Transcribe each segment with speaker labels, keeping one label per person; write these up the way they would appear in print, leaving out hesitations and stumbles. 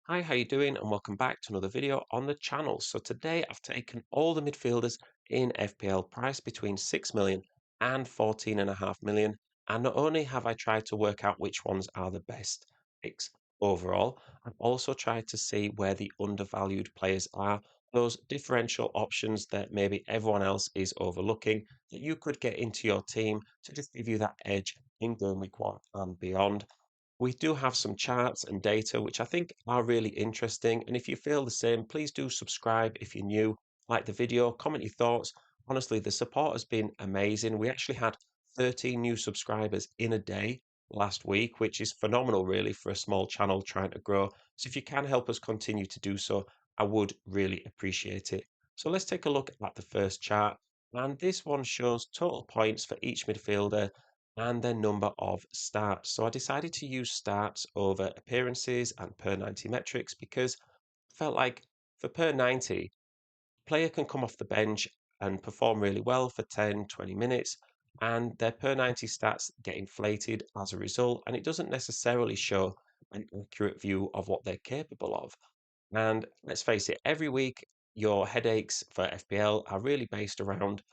Speaker 1: Hi, how you doing? And welcome back to another video on the channel. So today I've taken all the midfielders in FPL price between 6 million and 14.5 million. And not only have I tried to work out which ones are the best picks overall, I've also tried to see where the undervalued players are, those differential options that maybe everyone else is overlooking that you could get into your team to just give you that edge in game week 1 and beyond. We do have some charts and data which I think are really interesting. And if you feel the same, please do subscribe if you're new, like the video, comment your thoughts. Honestly, the support has been amazing. We actually had 13 new subscribers in a day last week, which is phenomenal, really, for a small channel trying to grow. So if you can help us continue to do so, I would really appreciate it. So let's take a look at the first chart. And this one shows total points for each midfielder and their number of starts. So I decided to use starts over appearances and per 90 metrics because I felt like for per 90, player can come off the bench and perform really well for 10, 20 minutes, and their per 90 stats get inflated as a result, and it doesn't necessarily show an accurate view of what they're capable of. And let's face it, every week your headaches for FPL are really based around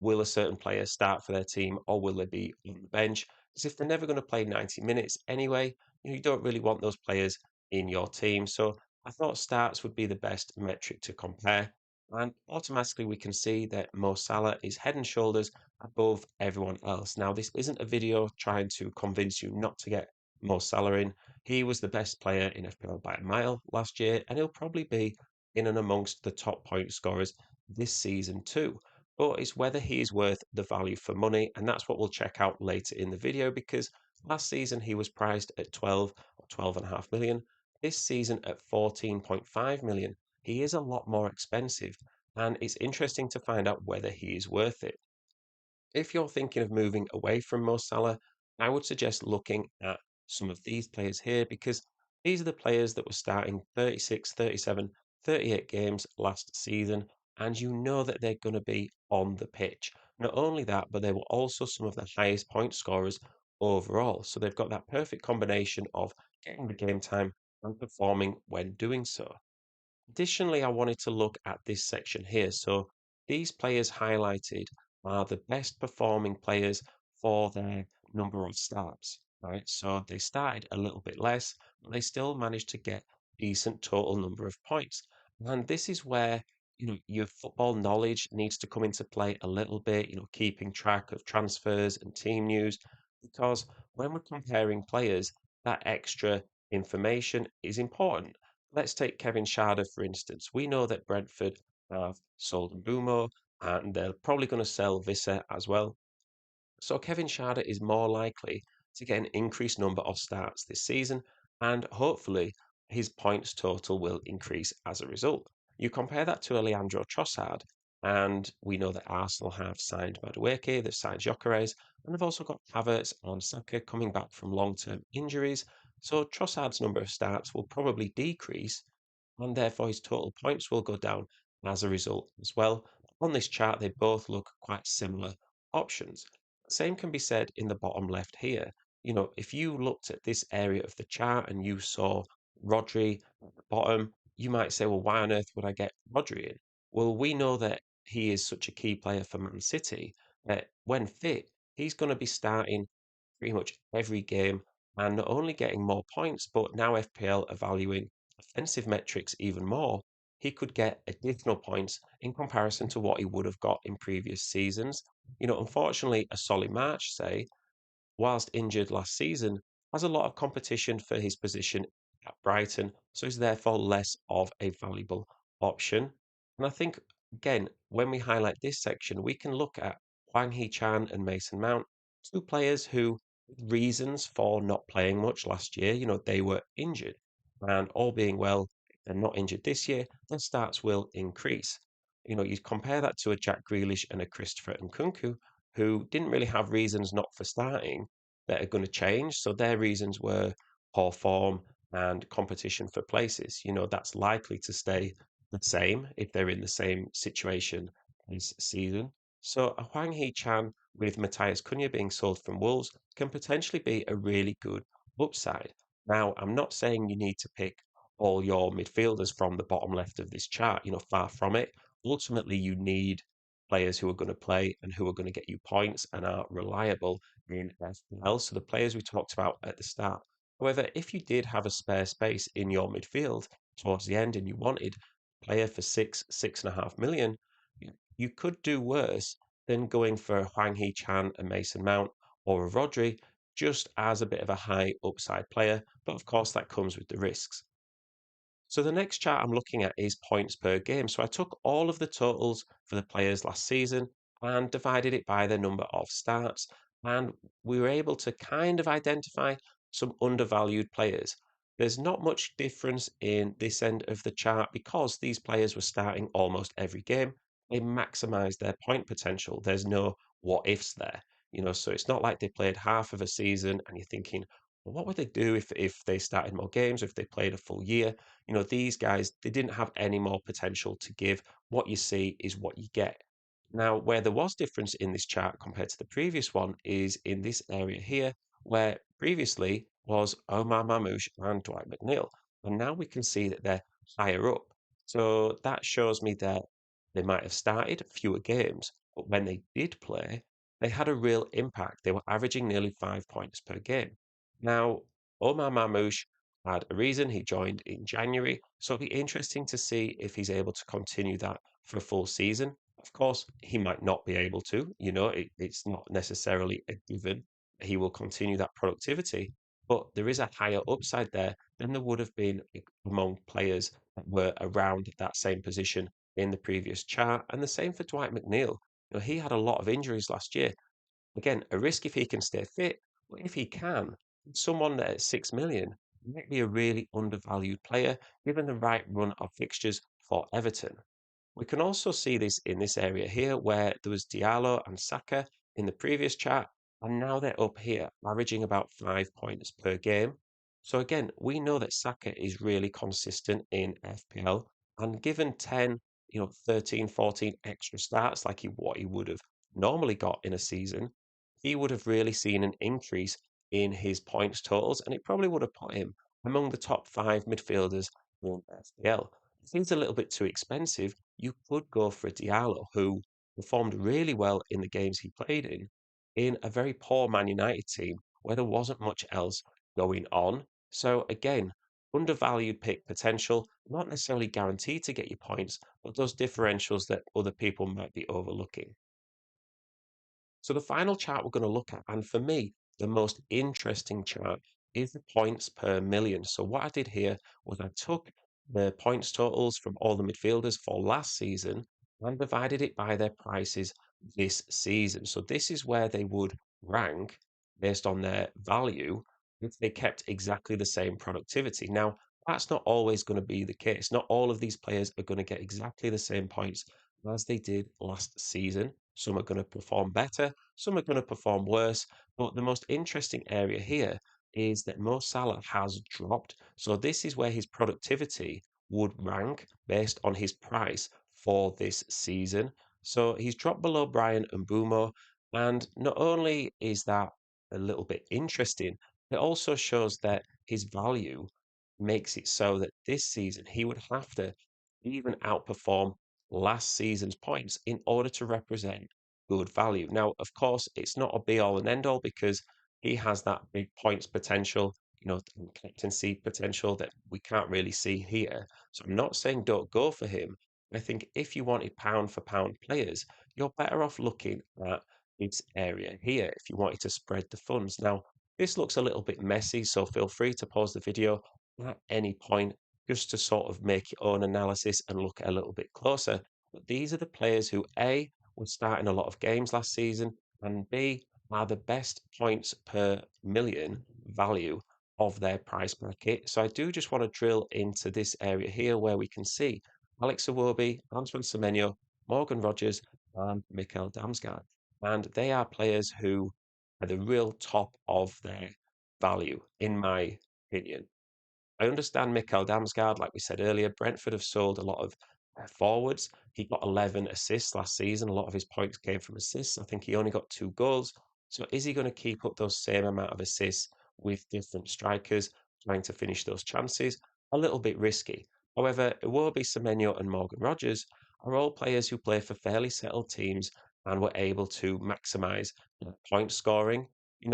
Speaker 1: will a certain player start for their team or will they be on the bench? Because if they're never going to play 90 minutes anyway, you don't really want those players in your team. So I thought starts would be the best metric to compare. And automatically we can see that Mo Salah is head and shoulders above everyone else. Now, this isn't a video trying to convince you not to get Mo Salah in. He was the best player in FPL by a mile last year, and he'll probably be in and amongst the top point scorers this season too. But it's whether he is worth the value for money, and that's what we'll check out later in the video because last season he was priced at 12 or 12.5 million. This season at 14.5 million. He is a lot more expensive, and it's interesting to find out whether he is worth it. If you're thinking of moving away from Mo Salah, I would suggest looking at some of these players here because these are the players that were starting 36, 37, 38 games last season, and you know that they're going to be on the pitch. Not only that, but they were also some of the highest point scorers overall. So they've got that perfect combination of getting the game time and performing when doing so. Additionally, I wanted to look at this section here. So these players highlighted are the best performing players for their number of starts, right? So they started a little bit less, but they still managed to get decent total number of points. And this is where, your football knowledge needs to come into play a little bit, keeping track of transfers and team news, because when we're comparing players, that extra information is important. Let's take Kevin Schade, for instance. We know that Brentford have sold Mbumo and they're probably going to sell Vissa as well. So Kevin Schade is more likely to get an increased number of starts this season, and hopefully his points total will increase as a result. You compare that to Leandro Trossard, and we know that Arsenal have signed Madueke, they've signed Gyökeres, and they've also got Havertz and Saka coming back from long-term injuries. So Trossard's number of starts will probably decrease, and therefore his total points will go down as a result as well. On this chart, they both look quite similar options. Same can be said in the bottom left here. If you looked at this area of the chart and you saw Rodri at the bottom, you might say, well, why on earth would I get Rodri in? Well, we know that he is such a key player for Man City that when fit, he's going to be starting pretty much every game and not only getting more points, but now FPL are valuing offensive metrics even more. He could get additional points in comparison to what he would have got in previous seasons. Unfortunately, a Solly March, say, whilst injured last season, has a lot of competition for his position at Brighton, so he's therefore less of a valuable option. And I think, again, when we highlight this section, we can look at Hwang Hee-chan and Mason Mount, two players who reasons for not playing much last year. They were injured, and all being well, if they're not injured this year, their starts will increase. You compare that to a Jack Grealish and a Christopher Nkunku, who didn't really have reasons not for starting that are going to change. So their reasons were poor form and competition for places. That's likely to stay the same if they're in the same situation this season. So a Hwang Hee-chan with Matthias Cunha being sold from Wolves can potentially be a really good upside. Now, I'm not saying you need to pick all your midfielders from the bottom left of this chart, far from it. Ultimately, you need players who are going to play and who are going to get you points and are reliable in FPL. So the players we talked about at the start. However, if you did have a spare space in your midfield towards the end and you wanted a player for 6.5 million, you could do worse than going for a Hwang Hee-chan, a Mason Mount, or a Rodri, just as a bit of a high upside player. But of course, that comes with the risks. So the next chart I'm looking at is points per game. So I took all of the totals for the players last season and divided it by the number of starts. And we were able to kind of identify some undervalued players. There's not much difference in this end of the chart because these players were starting almost every game. They maximized their point potential. There's no what ifs there. So it's not like they played half of a season and you're thinking, well, what would they do if they started more games, if they played a full year? These guys, they didn't have any more potential to give. What you see is what you get. Now, where there was difference in this chart compared to the previous one is in this area here, where previously was Omar Mamouche and Dwight McNeil. And now we can see that they're higher up. So that shows me that they might have started fewer games, but when they did play, they had a real impact. They were averaging nearly 5 points per game. Now, Omar Mamouche had a reason. He joined in January, so it'll be interesting to see if he's able to continue that for a full season. Of course, he might not be able to. It's not necessarily a given that he will continue that productivity, but there is a higher upside there than there would have been among players that were around that same position in the previous chart. And the same for Dwight McNeil. He had a lot of injuries last year. Again, a risk if he can stay fit, but if he can, someone that at 6 million might be a really undervalued player given the right run of fixtures for Everton. We can also see this in this area here where there was Diallo and Saka in the previous chart, and now they're up here, averaging about 5 points per game. So again, we know that Saka is really consistent in FPL, and given 10, 13, 14 extra starts like what he would have normally got in a season, he would have really seen an increase in his points totals, and it probably would have put him among the top five midfielders in FPL. If he's a little bit too expensive, you could go for a Diallo, who performed really well in the games he played in a very poor Man United team where there wasn't much else going on. So again, undervalued pick potential, not necessarily guaranteed to get you points, but those differentials that other people might be overlooking. So the final chart we're going to look at, and for me, the most interesting chart is the points per million. So what I did here was I took the points totals from all the midfielders for last season and divided it by their prices this season. So this is where they would rank based on their value if they kept exactly the same productivity. Now, that's not always going to be the case. Not all of these players are going to get exactly the same points as they did last season. Some are going to perform better, some are going to perform worse. But the most interesting area here is that Mo Salah has dropped. So this is where his productivity would rank based on his price for this season. So he's dropped below Brian and Bumo. And not only is that a little bit interesting, it also shows that his value makes it so that this season he would have to even outperform last season's points in order to represent good value. Now, of course, it's not a be all and end all because he has that big points potential, captaincy potential that we can't really see here. So I'm not saying don't go for him. I think if you wanted pound for pound players, you're better off looking at this area here if you wanted to spread the funds. Now, this looks a little bit messy, so feel free to pause the video at any point just to sort of make your own analysis and look a little bit closer. But these are the players who A were starting a lot of games last season, and B are the best points per million value of their price bracket. So I do just want to drill into this area here where we can see Alex Iwobi, Antoine Semenyo, Morgan Rogers, and Mikhail Damsgaard. And they are players who are the real top of their value, in my opinion. I understand Mikhail Damsgaard, like we said earlier, Brentford have sold a lot of forwards. He got 11 assists last season. A lot of his points came from assists. I think he only got 2 goals. So is he going to keep up those same amount of assists with different strikers trying to finish those chances? a little bit risky. However, Iwobi, Semenyo, and Morgan Rogers are all players who play for fairly settled teams and were able to maximize point scoring.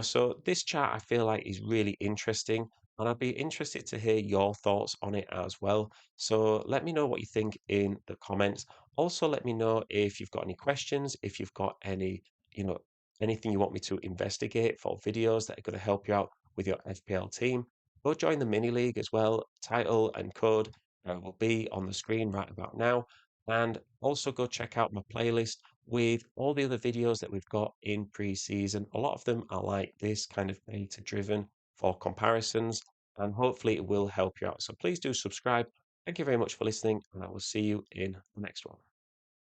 Speaker 1: So this chart I feel like is really interesting, and I'd be interested to hear your thoughts on it as well. So let me know what you think in the comments. Also, let me know if you've got any questions, if you've got any, you know, anything you want me to investigate for videos that are going to help you out with your FPL team. Go join the mini league as well. Title and code will be on the screen right about now. And also go check out my playlist with all the other videos that we've got in pre-season. A lot of them are like this, kind of data driven for comparisons, and hopefully it will help you out. So please do subscribe. Thank you very much for listening, and I will see you in the next one.